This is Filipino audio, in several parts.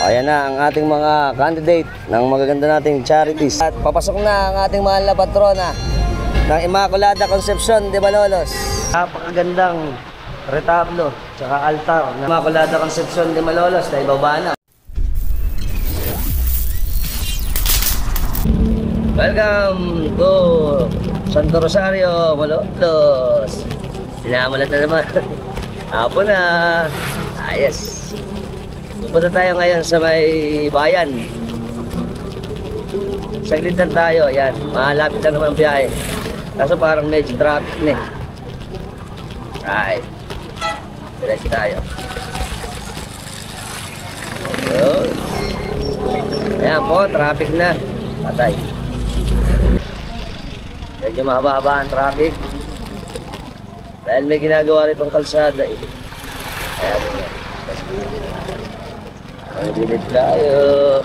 Ayan na ang ating mga candidate ng magaganda nating charities. At papasok na ang ating mahal na patrona ng Immaculada Concepcion de Malolos. Napakagandang retablo tsaka altar ng Immaculada Concepcion de Malolos na ibaba na. Welcome to Santo Rosario, Malolos. Sinamalat na naman. Hapon na. Yes. Pupunta tayo ngayon sa may bayan. Saglitan tayo, yan. Malapit na naman ang biyahe. Kaso parang medyo traffic na eh. Right. Diretso tayo. So, ayan po, traffic na. Patay. Medyo mahaba-haba ang traffic. Dahil may ginagawa rin pang kalsada eh. Ayan po. Ang gilid tayo.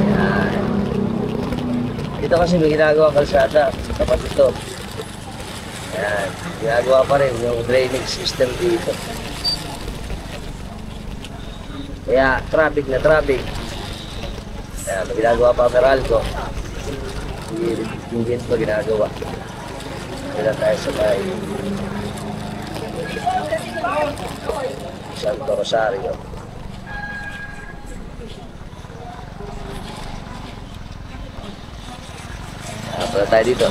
Ayan. Dito kasi may ginagawa kalsada. Tapat ito. Ayan. Ginagawa pa rin yung drainage system dito. Kaya traffic na traffic. Ayan. May ginagawa pa Meralco. Yung gilid pa ginagawa. Kaya tayo sa bahay. Santo Rosario. Pala tayo dito.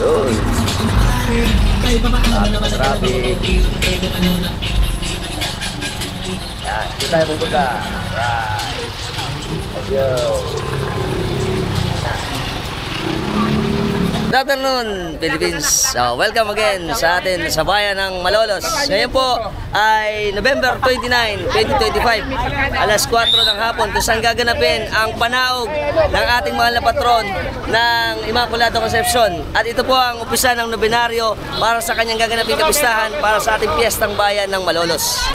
Yun. Traffic. Yan. Dito tayo pupunta. Right. Let's go. Good afternoon, Philippines. Welcome again sa atin sa bayan ng Malolos. Ngayon po ay November 29, 2025, alas 4 ng hapon, kung saan gaganapin ang panaog ng ating mahal na patron ng Immaculada Concepcion. At ito po ang umpisa ng nobenaryo para sa kanyang gaganapin kapistahan para sa ating piyestang bayan ng Malolos.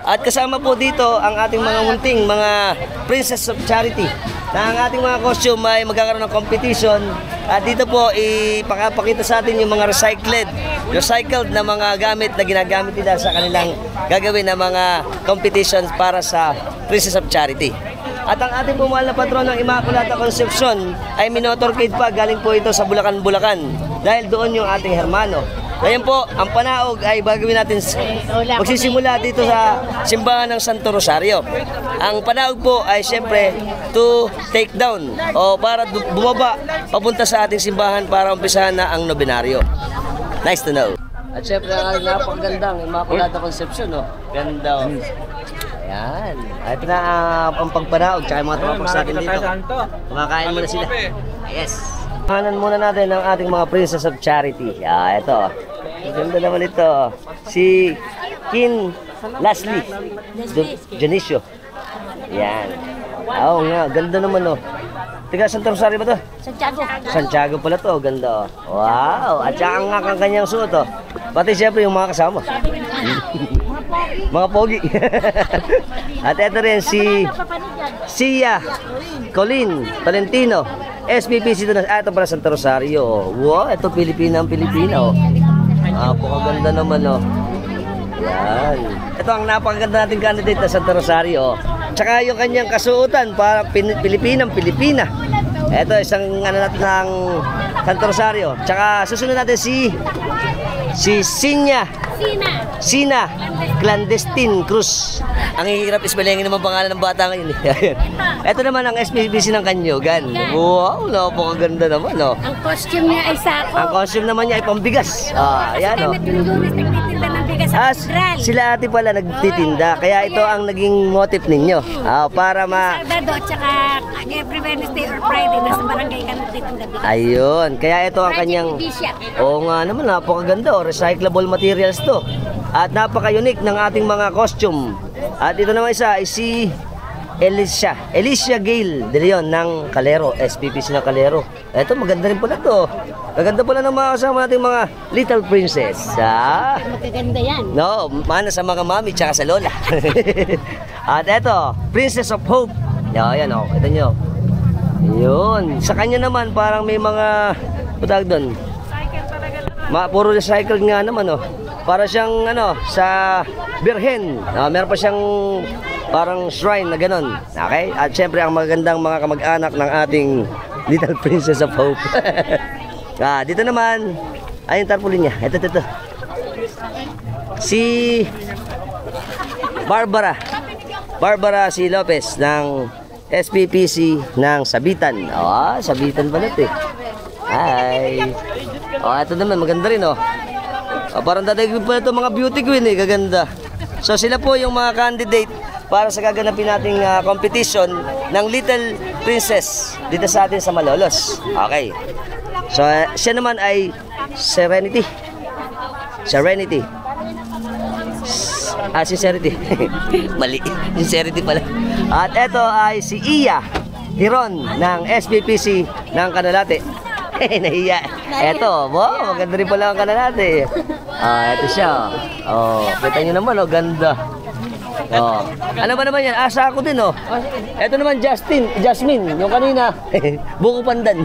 At kasama po dito ang ating mga munting mga Princess of Charity na ang ating mga costume ay magkakaroon ng competition. At dito po ipapakita sa atin yung mga recycled na mga gamit na ginagamit nila sa kanilang gagawin na mga competitions para sa Princess of Charity. At ang ating pumahal na patron ng Immaculada Concepcion ay minotorcade pa, galing po ito sa Bulacan, Bulacan. Dahil doon yung ating hermano. Ngayon po, ang panaog ay gagawin natin, magsisimula dito sa simbahan ng Santo Rosario. Ang panaog po ay siyempre to take down o para bumaba papunta sa ating simbahan para umpisahan na ang nobenaryo. Nice to know. At siyempre ang napakagandang Immaculada Concepcion, no? Ganda. Ayan. Ito na ang pagpanaog, tsaka yung mga tumapag sa atin dito. Kumakain muna sila. Yes. Hanan muna natin ang ating mga Princess of Charity. Ito. Ganda naman ito. Si Kin Leslie Janicio. Yan. Oo nga, ganda naman oh. Tiga Santo Rosario ba to? Santiago. Santiago pala to, ganda oh. Wow, at saka ang kanyang suot oh. Pati siyempre yung mga kasama. Mga pogi. At ito rin si Sia Colin Tolentino, SPPC ito na. Ito pala Santo Rosario. Wow, ito Pilipina ang Pilipina oh. Napakaganda naman oh. Yan. Ito ang napakaganda nating candidate na Santo Rosario oh. Tsaka yung kanyang kasuotan para Pilipinang Pilipina. Ito isang ano natin ng Santo Rosario. Tsaka susunod natin si Sina Clandestine Cruz. Ang hihirap isbalengin naman pangalan ng bata ngayon. Ito naman ang SPBC ng Kanyogan. Wow, napakaganda naman oh. Ang costume niya ay sako. Ang costume naman niya ay pambigas. Ayan oh. Nagtitinda ng bigas sa katedral. Sila ate pala nagtitinda. Kaya ito ang naging motif ninyo. Para Sabado at saka every Wednesday or Friday nasa barangay ka nagtitinda bigas. Ayun. Kaya ito ang kanyang... Oo nga naman, napakaganda oh. Recyclable materials to. At napaka-unique ng ating mga costume. At ito naman isa ay si Alicia Gale De Leon ng Calero, SPPC ng Calero. Ito, maganda rin pala to. Maganda pala ng mga kasama nating mga Little Princess. Magaganda yan. No, mana sa mga mami tsaka sa lola. At eto, Princess of Hope. Yan, oh, ito nyo. Yun. Sa kanya naman, parang may mga, patag doon. Puro recycled nga naman, oh. Para siyang, sa Birhen. Meron pa siyang parang shrine na ganon. Okay? At syempre, ang magagandang mga kamag-anak ng ating Little Princess of Hope. Dito naman, ay yung tarpaulin niya. Ito. Si Barbara C. Lopez ng SPPC ng Sabitan. Sabitan pala ito eh. Hi. Ito naman, maganda rin oh. Parang dadagdag pa ito mga beauty queen eh, gaganda. So sila po yung mga candidate para sa gaganapin nating competition ng Little Princess dito sa atin sa Malolos. Okay. So siya naman ay Serenity. Sincerity. Mali. Sincerity pala. At ito ay si Iya Hiron ng SPPC ng Canalate. Nahiya. Eto, wow, maganda rin pala ang Canalate. Ito siya. Kita nyo naman, ganda. Ano ba naman yan? Asa ako din, Ito naman Jasmine, yung kanina. Buko pandan.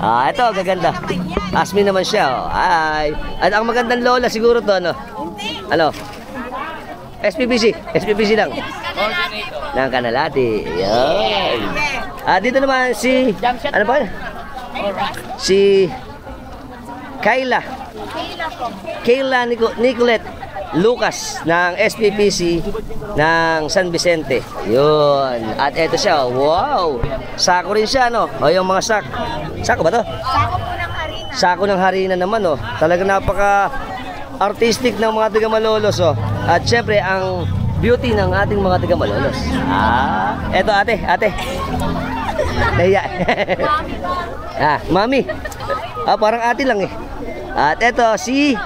Ito, gaganda. Asmin naman siya, Ay. At ang magandang lola siguro to, Ano? SPPC lang. Ng Canalate. Yan. Dito naman si, ano ba? Si Kayla Nicolette Lucas ng SPPC ng San Vicente. Yun. At eto siya. Wow. Sako rin siya, yung mga sako ba to? Sako ng harina naman, Talaga napaka artistic ng mga taga Malolos, At syempre ang beauty ng ating mga taga Malolos. Eto ate. Nahiya. Mami. Parang ate lang eh. At eto si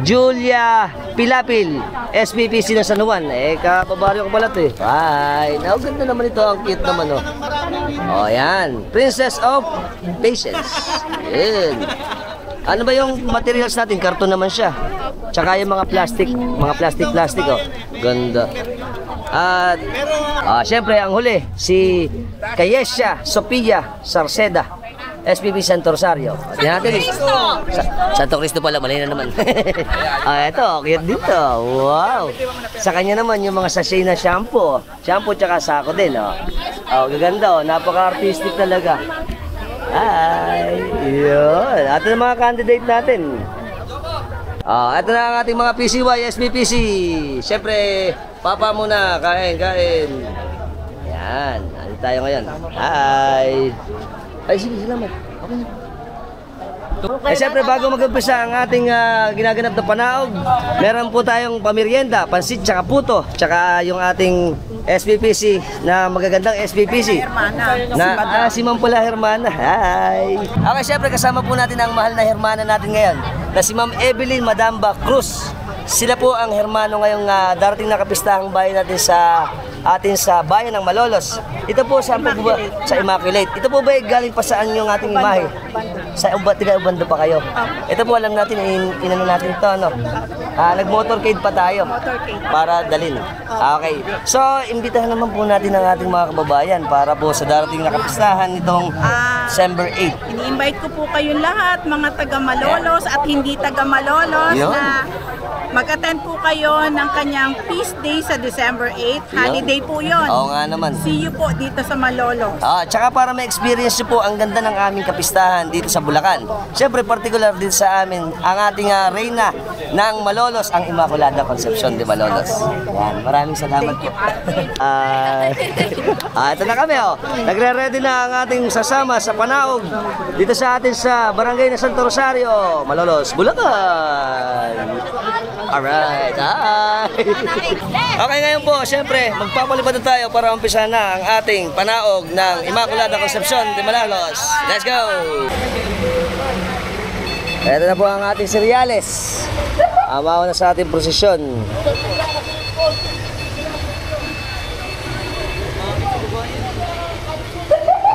Julia Pilapil, SPPC ng San Juan. Kapabaryo ko pala ito eh. Ay, ganda naman ito. Ang cute naman, yan. Princess of Patience. Yan. Ano ba yung materials natin? Karton naman siya. Tsaka yung mga plastic. Ganda. At syempre ang huli si Kayesha Sofia Sarceda, SPP Santo Rosario. Tingnan natin. Santo Cristo pala, mali na naman. Ito, cute dito. Wow. Sa kanya naman yung mga sachet na shampoo tsaka sako din, gaganda, napaka-artistic talaga. Ay, yun. Ito na mga candidate natin. Ito na ang ating mga PCY, SPPC. Siyempre, papa muna, kain. Yan, nandito tayo ngayon. Hi. Ay, sige, salamat. Okay. Siyempre, bago mag-umpisa ang ating ginaganap na panaog, meron po tayong pamerienda, pansit, tsaka puto, tsaka yung ating SPPC na magagandang SPPC na si Ma'am pala Hermana. Hi. Okay, siyempre kasama po natin ang mahal na Hermana natin ngayon na si Ma'am Evelyn Madamba Cruz. Sila po ang Hermano ngayong darating na kapistahang bayan natin sa bayan ng Malolos. Ito po sa Immaculate. Ito po ba galing pa saan yung ating imahe? Sa Ubando pa kayo. Ito po alam natin, inano natin ito, nag-motorcade pa tayo para dalhin. Okay. So, imbitahan naman po natin ang ating mga kababayan para po sa darating na kapistahan nitong December 8. Ini-invite ko po kayong lahat, mga taga-Malolos at hindi taga-Malolos, na mag-attend po kayo ng kanyang Peace Day sa December 8. Holiday po yun. Oo nga naman. See you po dito sa Malolos. Tsaka para ma-experience nyo po ang ganda ng aming kapistahan dito sa Bulacan. Siyempre, particular din sa amin, ang ating reyna ng Malolos, ang Immaculada Concepcion de Malolos. Yan, maraming salamat po. Ito na kami, Nagre-ready na ang ating sasama sa panaog dito sa atin sa Barangay na Santo Rosario, Malolos, Bulacan. Alright, hi! Okay, ngayon po, siyempre, magpapalipad na tayo para umpisa na ang ating panaog ng Immaculada Concepcion de Malolos. Let's go! Ito na po ang ating seryales. Mauna sa ating prosesyon.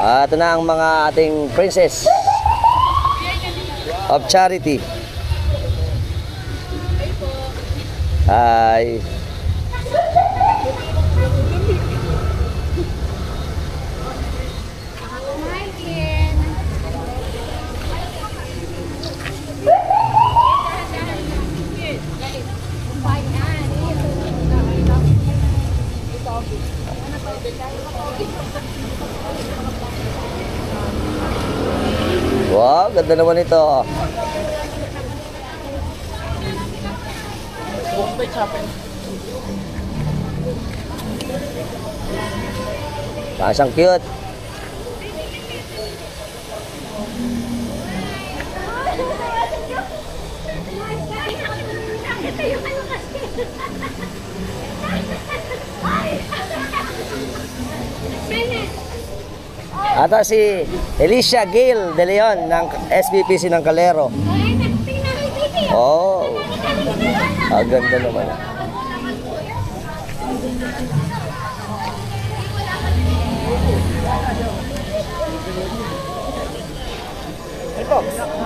Ito na ang mga ating princess of charity. Hi. Wow, ganda naman ito. Siyang cute. Ito si Alicia Gail De Leon ng SBPC ng Calero. Oh, ang ganda naman.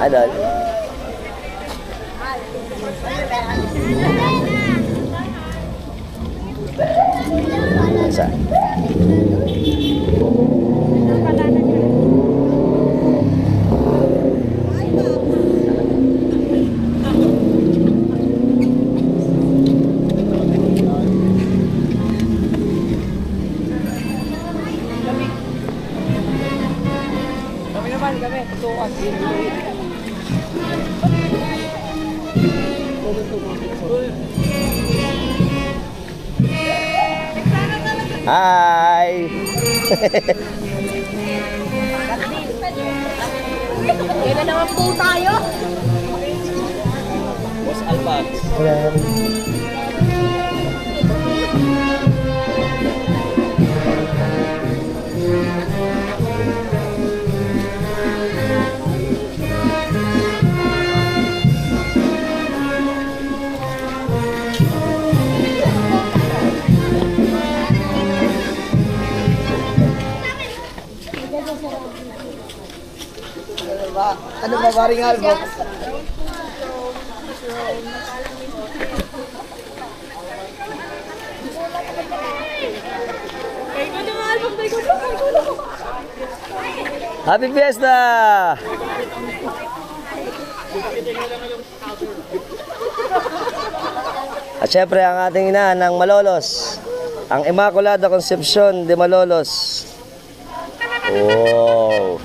Adol. Isa. Hi. Kailan naman po tayo? Boss Albax. Ano ba paring album? Happy Fiesta! At syempre ang ating ina ng Malolos, ang Immaculada Concepcion de Malolos. Wow!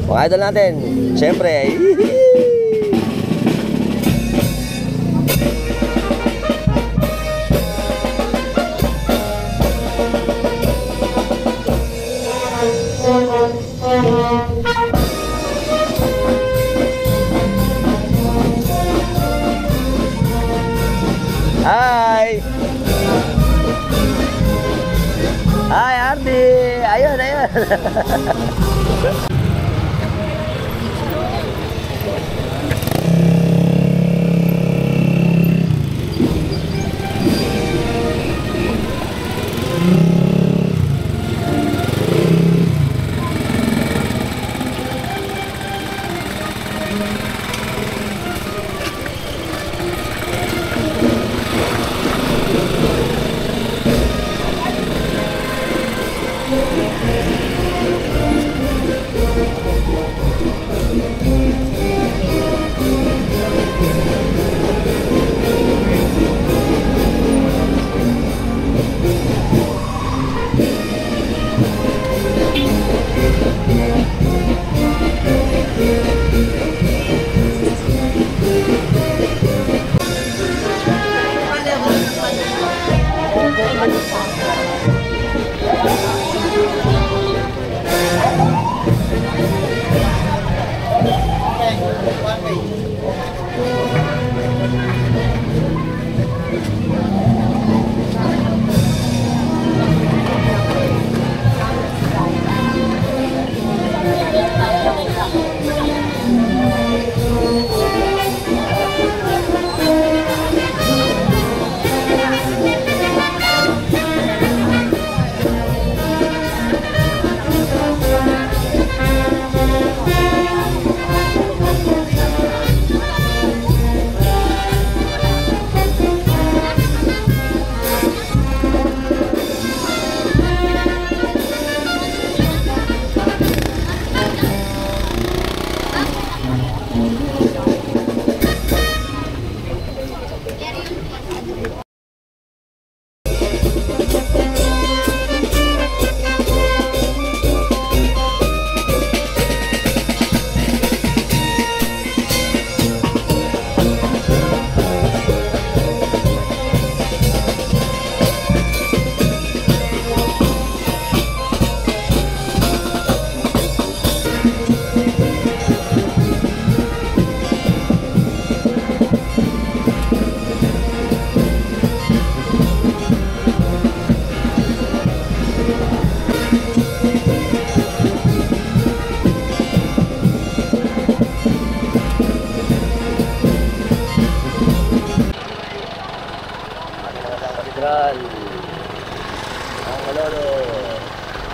Mga idol natin, syempre. Hi! Hi, Ardi! Ayun, ayun!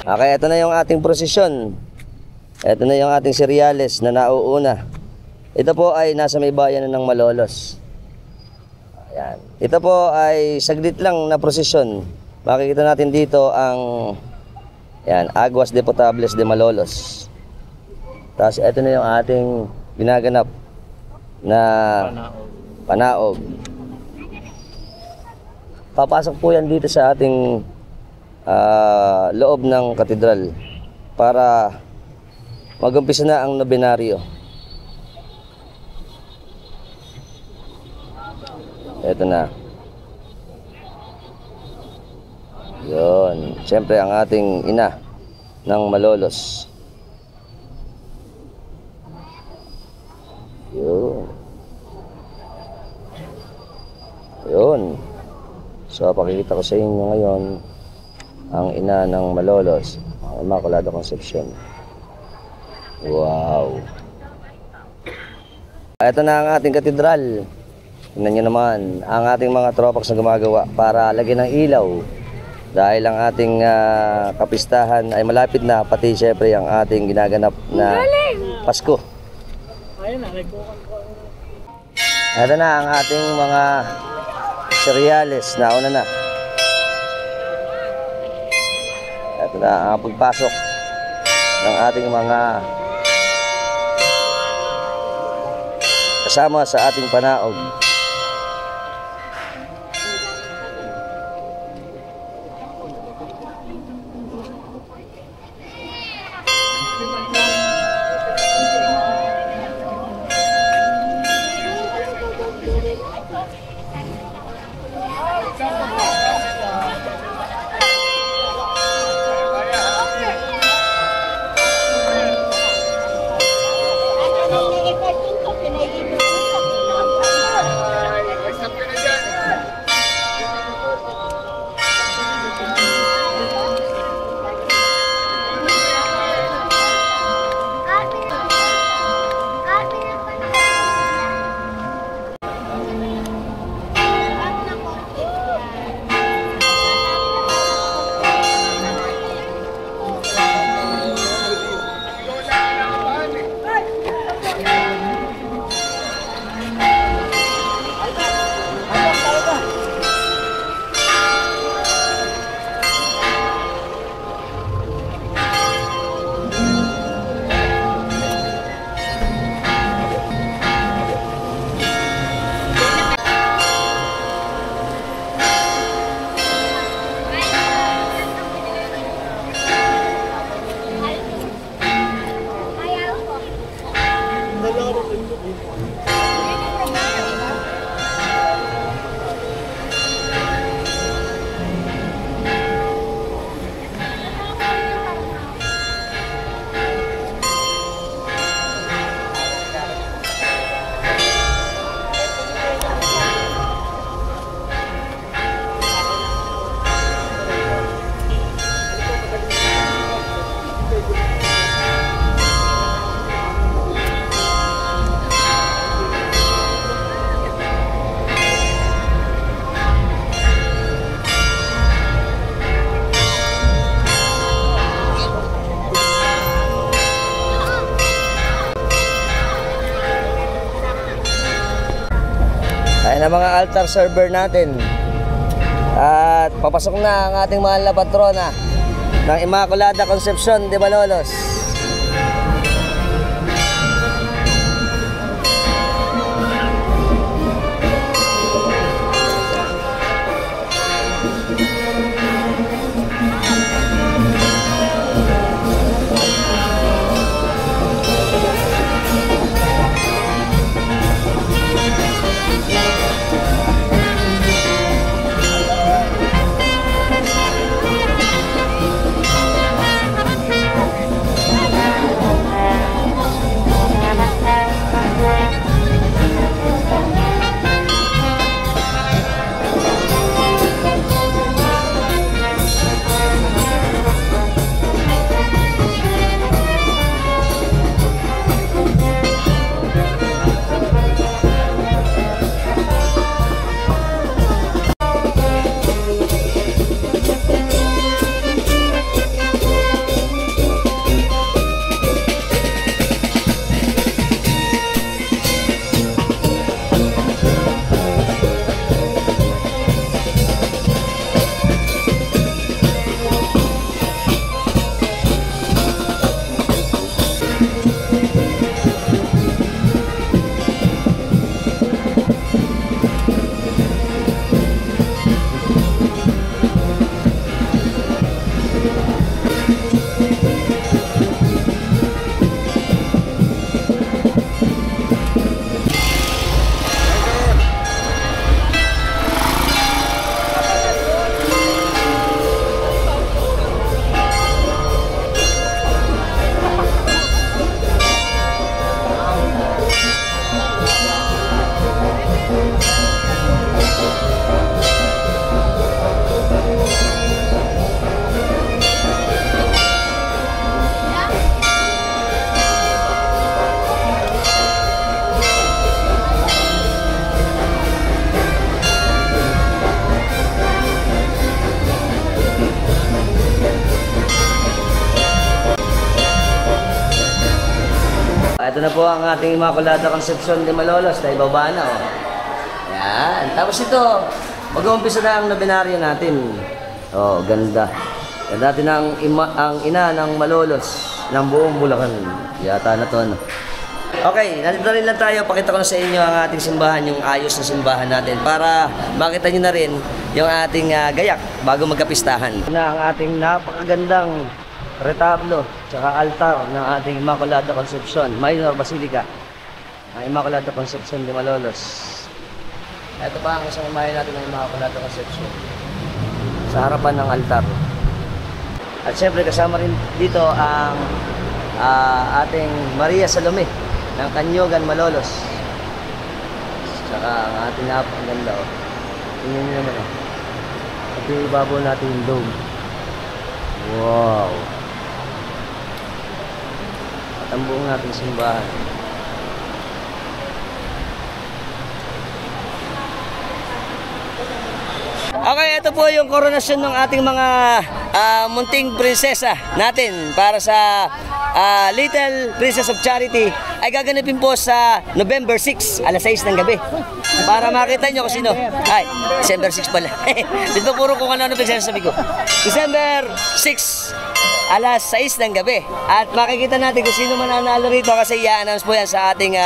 Okay, ito na yung ating prosesyon. Ito na yung ating seryales na nauuna. Ito po ay nasa may bayan ng Malolos. Ayan. Ito po ay saglit lang na prosesyon. Makikita natin dito ang Aguas de Potables de Malolos. Tapos ito na yung ating ginaganap na panaog. Papasok po yan dito sa ating loob ng katedral para mag-umpisa na ang nobenaryo. Ito na. Yun. Siyempre ang ating ina ng Malolos. Yun. Yun. So, pakikita ko sa inyo ngayon ang ina ng Malolos, ang Immaculada Concepcion. Wow! Ito na ang ating katedral. Tingnan nyo naman ang ating mga tropax na gumagawa para lagyan ng ilaw. Dahil ang ating kapistahan ay malapit na, pati syempre ang ating ginaganap na Pasko. Ito na ang ating mga seryales na una na. Ito na ang pagpasok ng ating mga kasama sa ating panaog. Ayan ang mga altar server natin. At papasok na ang ating mahal na patrona ng Immaculada Concepcion de Malolos. Ito na po ang ating Immaculada Concepcion de Malolos na ibaba na. Oh. Yan. Tapos ito, mag-uumpisa na ang nobinaryo natin. Oh, ganda. Yan natin ang ina ng Malolos ng buong Bulacan. Yata na to, ano. Okay, nandito na rin lang tayo. Pakita ko na sa inyo ang ating simbahan, yung ayos na simbahan natin para makita nyo na rin yung ating gayak bago magkapistahan. Na ang ating napakagandang retablo tsaka altar ng ating Immaculada Concepcion, Minor Basilica, ang Immaculada Concepcion de Malolos. Ito pa ang isang imahe natin ng Immaculada Concepcion sa harapan ng altar. At syempre kasama rin dito ang ating Maria Salome ng Kanyogan, Malolos. Tsaka ang ating napakaganda. Oh. Tingnan nyo naman. Oh. At yung ibabaw natin yung dome. Wow! At ang buong nating simbahan. Okay, ito po yung koronasyon ng ating mga munting prinsesa natin para sa Little Princess of Charity ay gaganapin po sa November 6, alas 6 ng gabi. Para makita nyo kung sino. Ay, December 6 pala. Dito puro kung ano pinagsasabi ko. December 6, alas 6 ng gabi. At makikita natin kung sino mananalo rito kasi i-announce po yan sa ating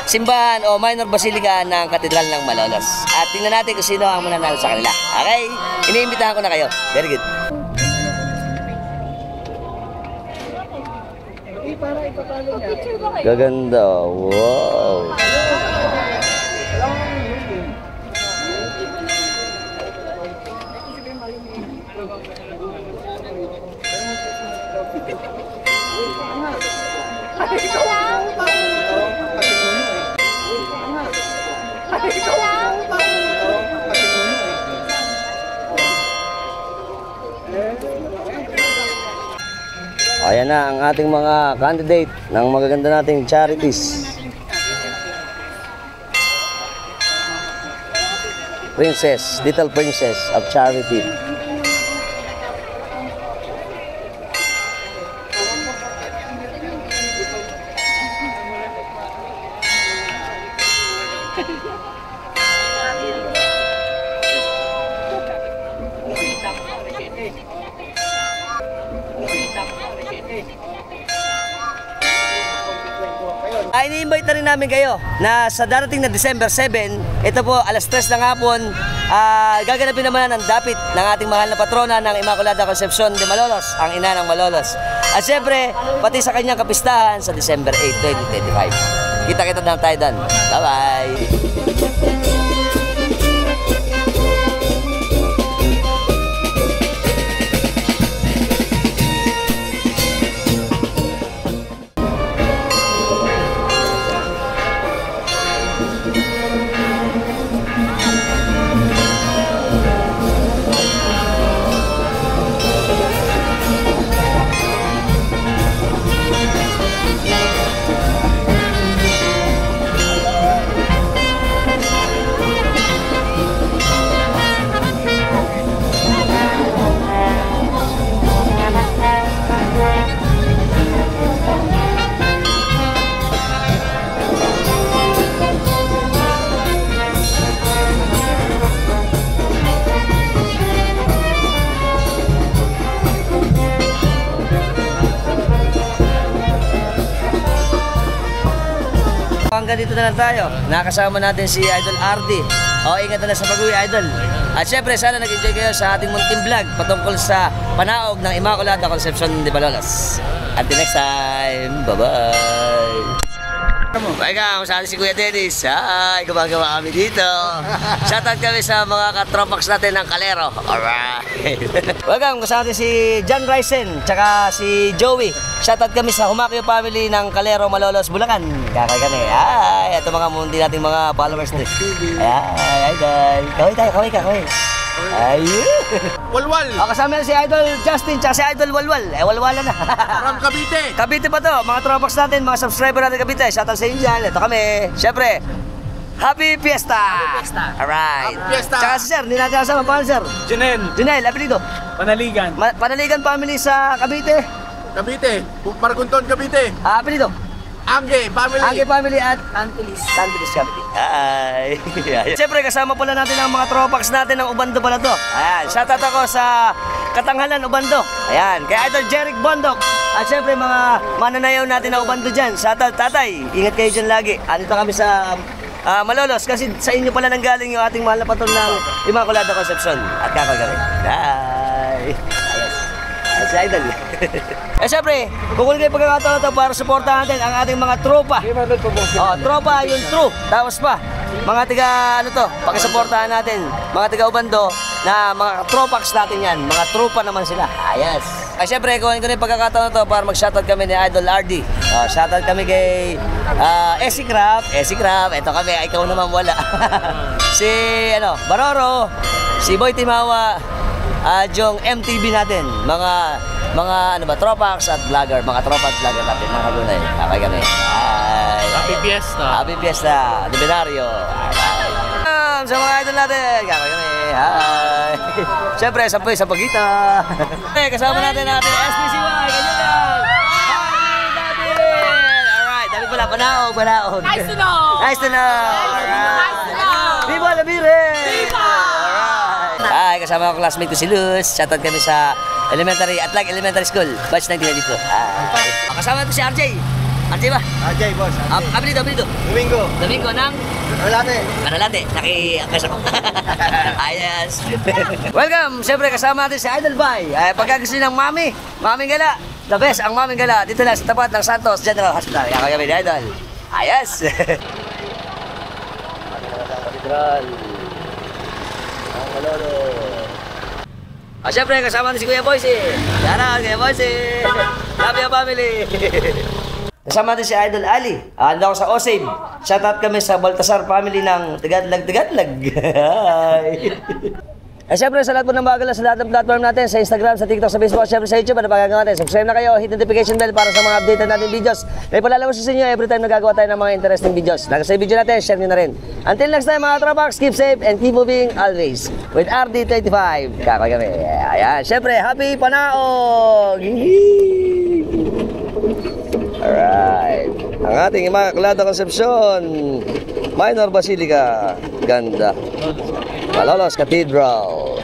simbahan o minor basilica ng Katedral ng Malolos. At tingnan natin kung sino ang mananalo sa kanila. Okay? Iniimbitahan ko na kayo. Very good. Gaganda. Wow. Ayan na ang ating mga candidate ng magaganda nating charities. Princess, Little Princess of Charity. Ini-invite na rin namin kayo na sa darating na December 7, ito po alas 3 ng hapon, gaganapin naman ang dapit ng ating mahal na patrona ng Immaculada Concepcion de Malolos, ang ina ng Malolos. At syempre, pati sa kanyang kapistahan sa December 8, 2025. Kita-kita na tayo doon. Bye-bye! Hanggang dito na lang tayo. Nakasama natin si Idol RD. O, ingat na sa pag-uwi, Idol. At syempre, sana nag-enjoy kayo sa ating munting vlog patungkol sa panaog ng Immaculada Concepcion de Malolos. Until next time, bye-bye! Ikaw, saan si Kuya Dennis? Ay, gumagawa kami dito. Shoutout kami sa mga katropax natin ng Calero. Alright. Welcome, kasama natin si John Ryzen, tsaka si Joey. Shoutout kami sa Humakyo family ng Calero, Malolos, Bulacan. Kakay kami. Ay, ito mga mundi nating mga followers din. Ay, Idol. Kaway tayo, kaway ka, kaway. Ayun. Walwal. Kasama na si Idol Justin, tsaka si Idol Walwal. Walwala na. From Cavite. Cavite pa to, mga tropax natin, mga subscriber natin Cavite. Shoutout sa inyo dyan. Ito kami. Siyempre, Happy Fiesta! Happy Fiesta! Alright. Happy Fiesta! Tsaka si Sir, hindi natin kasama. Paano, Sir? Junel. Junel, apelido? Panaligan. Panaligan family sa Cavite. Cavite. Margunton, Cavite. Apelido? Angge family. Angge family at Antilis family. Ay. Siyempre kasama pala natin ang mga tropax natin ng Ubando pala to. Ayan, shoutout ako sa Katanghalan Ubando. Ayan, kay Idol Jeric Bondok. At siyempre mga mananayaw natin ng Ubando dyan. Shoutout tatay, ingat kayo dyan lagi. Andito kami sa Malolos kasi sa inyo pala nanggaling yung ating mahal na patron ng Immaculada Concepcion. At kakagawi. Bye. Si Idol. Siyempre, kung kayo pagkakataon ito para supportahan natin ang ating mga tropa. Tropa yung true. Tapos pa, mga tiga, pakisuportahan natin. Mga tiga Ubando na mga tropax natin yan. Mga tropa naman sila. Ayos. Siyempre, kung yung pagkakataon ito para mag-shoutout kami ni Idol RD. Shoutout kami kay Essie Crab. Ito kami, ikaw naman wala. Si, Baroro. Si Boy Timawa. Yung MTV natin, mga tropax at vlogger, mga tropa at vlogger natin, mga kagunay. Okay kami. Happy Fiesta. Happy Fiesta, de Benario. Sa mga idol natin, okay kami. Hi. Siyempre, sampoy sa pagita. Kasama natin SPCY, ganyan lang. Hi, David! Alright, David pala, panaog. Nice to know! Nice to know! Nice to know! Viva la Virgen! Viva! Ay, kasama ko classmate ko si Luz. Shoutout kami sa elementary, Atlag Elementary School. Batch 1992. Kasama ko si RJ. RJ ba? RJ boss. Abilido. Domingo. Domingo ng Malate. Manalate. Naki-angkas ako. Ayos. Welcome. Siyempre kasama natin si Idol Bay. Pagka gusto ng Maming Gala. The best ang Maming Gala. Dito lang sa tapat ng Santos General Hospital. Kaya kami ni Idol. Ayos. Katedral. Siyempre, kasama natin si Kuya Boyce. Yan Kuya Boyce. Love you, family. Kasama natin si Idol Ali. Ando ako sa OSAVE. Shoutout kami sa Baltasar family ng Tigadlag. Siyempre, sa lahat po ng bagala sa lahat ng platform natin, sa Instagram, sa TikTok, sa Facebook, siyempre sa YouTube, ano pagkagawa natin. Subscribe na kayo, hit notification bell para sa mga update natin videos. May palalabas sa inyo every time nagagawa tayo ng mga interesting videos. Like sa video natin, share nyo na rin. Until next time mga tropax, keep safe and keep moving always. With RD25. Kakoy kami. Ayan, siyempre, happy panaog! Alright. Ang ating Immaculada Concepcion, Minor Basilica, ganda. Malolos Cathedral.